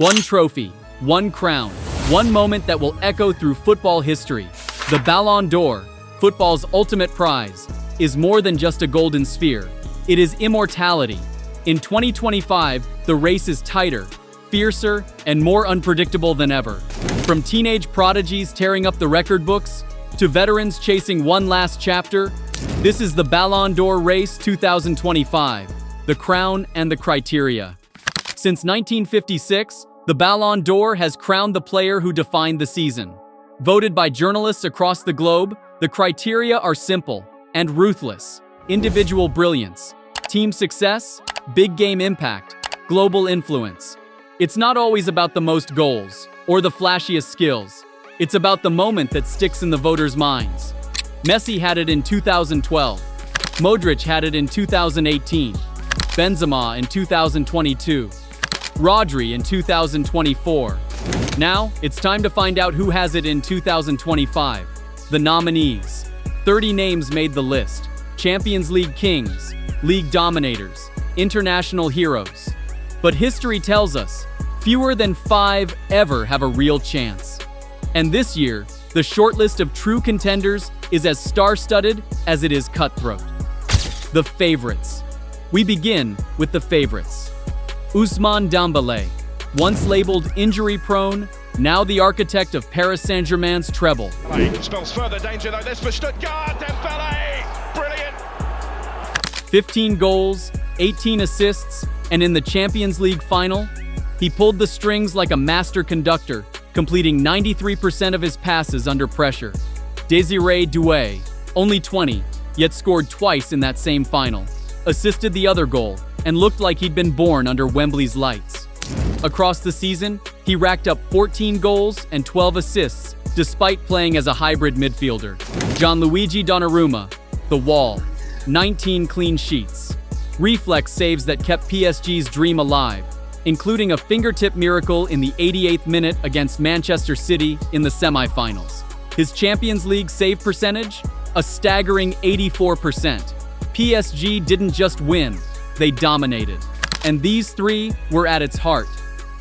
One trophy, one crown, one moment that will echo through football history. The Ballon d'Or, football's ultimate prize, is more than just a golden sphere. It is immortality. In 2025, the race is tighter, fiercer, and more unpredictable than ever. From teenage prodigies tearing up the record books, to veterans chasing one last chapter, this is the Ballon d'Or race 2025, the crown and the criteria. Since 1956, the Ballon d'Or has crowned the player who defined the season. Voted by journalists across the globe, the criteria are simple and ruthless. Individual brilliance, team success, big game impact, global influence. It's not always about the most goals or the flashiest skills. It's about the moment that sticks in the voters' minds. Messi had it in 2012. Modric had it in 2018. Benzema in 2022. Rodri in 2024. Now, it's time to find out who has it in 2025. The nominees. 30 names made the list. Champions League kings, league dominators, international heroes. But history tells us, fewer than 5 ever have a real chance. And this year, the shortlist of true contenders is as star-studded as it is cutthroat. The favorites. We begin with the favorites. Ousmane Dembele, once labeled injury-prone, now the architect of Paris Saint-Germain's treble. Spells further danger though, this for Stuttgart, Dembele, brilliant! 15 goals, 18 assists, and in the Champions League final, he pulled the strings like a master conductor, completing 93% of his passes under pressure. Désiré Doué, only 20, yet scored twice in that same final, assisted the other goal, and looked like he'd been born under Wembley's lights. Across the season, he racked up 14 goals and 12 assists, despite playing as a hybrid midfielder. Gianluigi Donnarumma, the wall, 19 clean sheets. Reflex saves that kept PSG's dream alive, including a fingertip miracle in the 88th minute against Manchester City in the semi-finals. His Champions League save percentage? A staggering 84%. PSG didn't just win, they dominated. And these three were at its heart.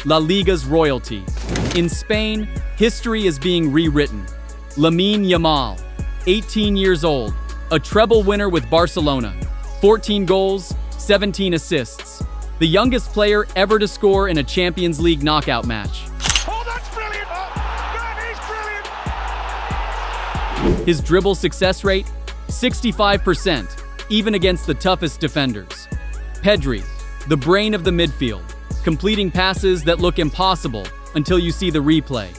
La Liga's royalty. In Spain, history is being rewritten. Lamine Yamal, 18 years old, a treble winner with Barcelona, 14 goals, 17 assists. The youngest player ever to score in a Champions League knockout match. Oh, that's brilliant! That is brilliant! His dribble success rate? 65%, even against the toughest defenders. Pedri, the brain of the midfield, completing passes that look impossible until you see the replay.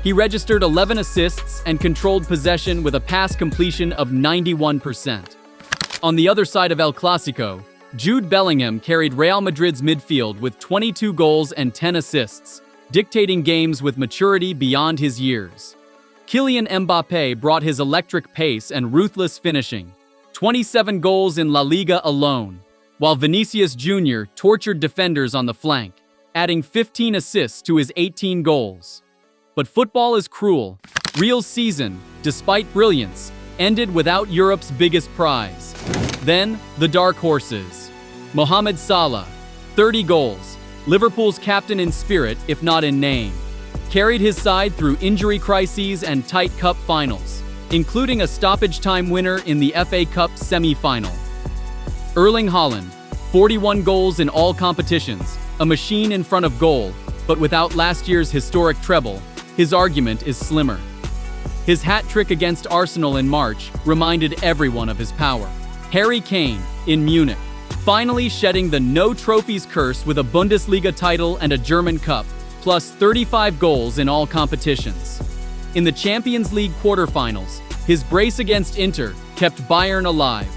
He registered 11 assists and controlled possession with a pass completion of 91%. On the other side of El Clasico, Jude Bellingham carried Real Madrid's midfield with 22 goals and 10 assists, dictating games with maturity beyond his years. Kylian Mbappé brought his electric pace and ruthless finishing, 27 goals in La Liga alone, while Vinicius Jr. tortured defenders on the flank, adding 15 assists to his 18 goals. But football is cruel. Real's season, despite brilliance, ended without Europe's biggest prize. Then, the dark horses. Mohamed Salah, 30 goals, Liverpool's captain in spirit if not in name, carried his side through injury crises and tight cup finals, including a stoppage time winner in the FA Cup semi-final. Erling Haaland, 41 goals in all competitions, a machine in front of goal, but without last year's historic treble, his argument is slimmer. His hat trick against Arsenal in March reminded everyone of his power. Harry Kane, in Munich, finally shedding the no trophies curse with a Bundesliga title and a German Cup, plus 35 goals in all competitions. In the Champions League quarterfinals, his brace against Inter kept Bayern alive.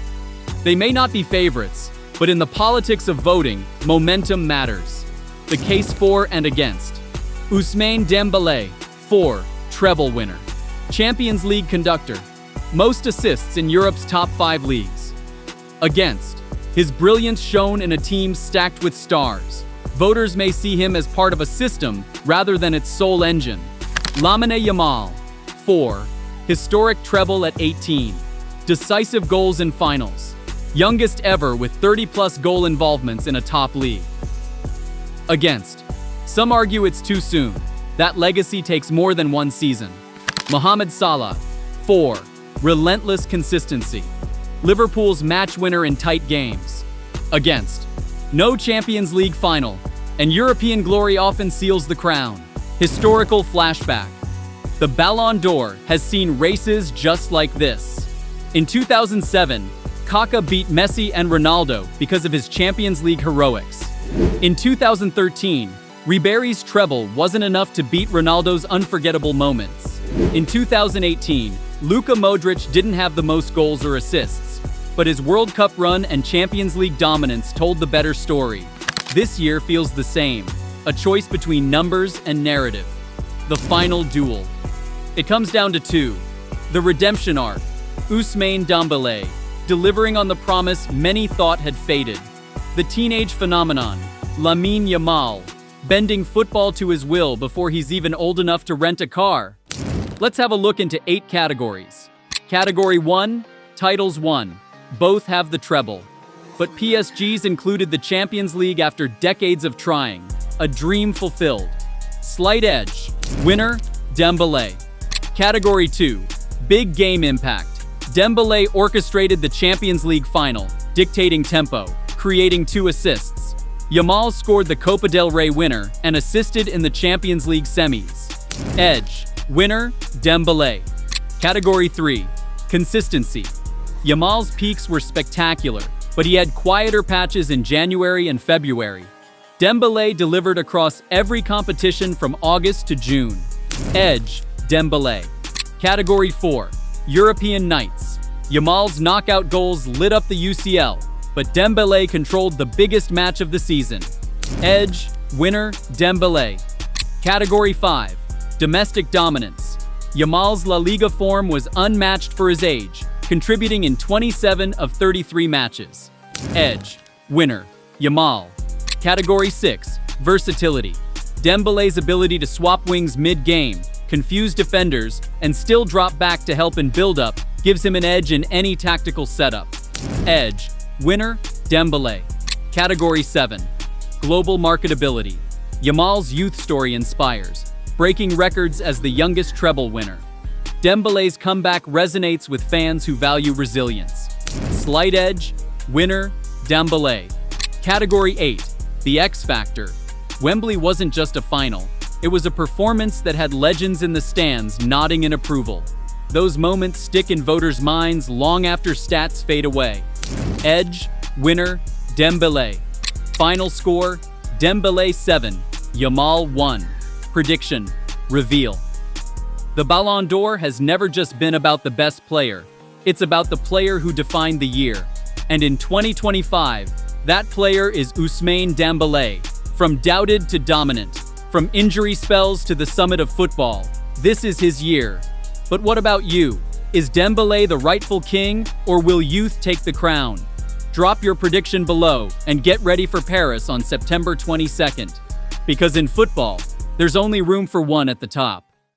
They may not be favorites, but in the politics of voting, momentum matters. The case for and against. Ousmane Dembele, 4, treble winner. Champions League conductor, most assists in Europe's top 5 leagues. Against, his brilliance shone in a team stacked with stars. Voters may see him as part of a system rather than its sole engine. Lamine Yamal, 4, historic treble at 18. Decisive goals in finals. Youngest ever with 30-plus goal involvements in a top league. Against, Some argue it's too soon. That legacy takes more than one season. Mohamed Salah. 4. Relentless consistency. Liverpool's match winner in tight games. Against. No Champions League final, and European glory often seals the crown. Historical flashback. The Ballon d'Or has seen races just like this. In 2007, Kaká beat Messi and Ronaldo because of his Champions League heroics. In 2013, Ribéry's treble wasn't enough to beat Ronaldo's unforgettable moments. In 2018, Luka Modric didn't have the most goals or assists, but his World Cup run and Champions League dominance told the better story. This year feels the same, a choice between numbers and narrative. The final duel. It comes down to two. The redemption arc. Ousmane Dembele, delivering on the promise many thought had faded. The teenage phenomenon. Lamine Yamal, bending football to his will before he's even old enough to rent a car. Let's have a look into 8 categories. Category 1, titles won. Both have the treble. But PSG's included the Champions League after decades of trying. A dream fulfilled. Slight edge. Winner, Dembele. Category 2, big game impact. Dembele orchestrated the Champions League final, dictating tempo, creating 2 assists. Yamal scored the Copa del Rey winner and assisted in the Champions League semis. Edge. Winner, Dembele. Category 3, consistency. Yamal's peaks were spectacular, but he had quieter patches in January and February. Dembele delivered across every competition from August to June. Edge, Dembele. Category 4, European nights. Yamal's knockout goals lit up the UCL, but Dembele controlled the biggest match of the season. Edge, winner, Dembele. Category 5, domestic dominance. Yamal's La Liga form was unmatched for his age, contributing in 27 of 33 matches. Edge, winner, Yamal. Category 6, versatility. Dembele's ability to swap wings mid-game, confuse defenders, and still drop back to help in build-up gives him an edge in any tactical setup. Edge, winner, Dembele. Category 7, global marketability. Yamal's youth story inspires, breaking records as the youngest treble winner. Dembele's comeback resonates with fans who value resilience. Slight edge, winner, Dembele. Category 8, the X Factor. Wembley wasn't just a final. It was a performance that had legends in the stands nodding in approval. Those moments stick in voters' minds long after stats fade away. Edge, winner, Dembele. Final score, Dembele 7, Yamal 1. Prediction, reveal. The Ballon d'Or has never just been about the best player. It's about the player who defined the year. And in 2025, that player is Ousmane Dembele. From doubted to dominant, from injury spells to the summit of football, this is his year. But what about you? Is Dembele the rightful king, or will youth take the crown? Drop your prediction below and get ready for Paris on September 22nd. Because in football, there's only room for one at the top.